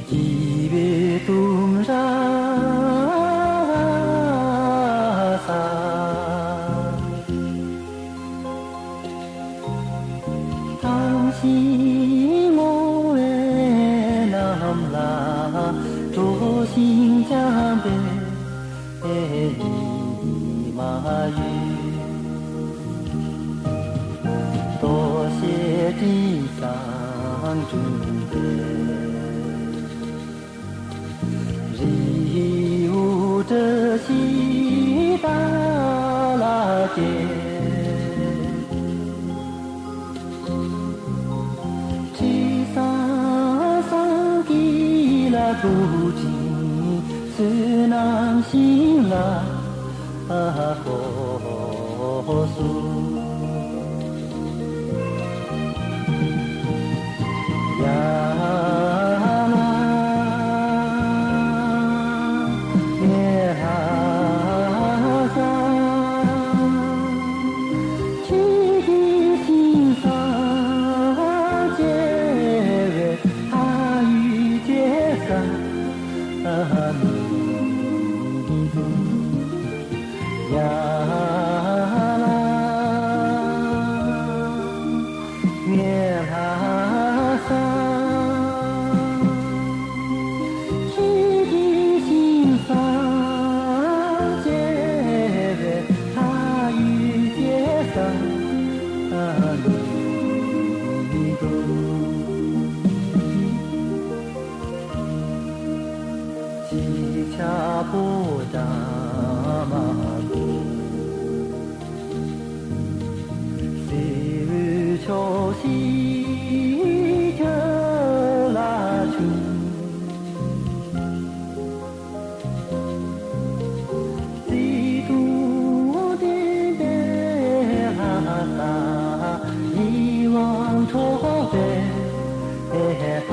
집에 둠라사 당신 모에 남라 조심장배 이마유多谢地上准备礼物这西达拉街七三三吉拉古今是南新拉佛苏呀啦，耶哈桑，七地心上结为他与结上弥陀呀啦，耶哈桑。七恰不达玛古，西日秋西特拉琼，西都的贝哈萨，一望托贝哈。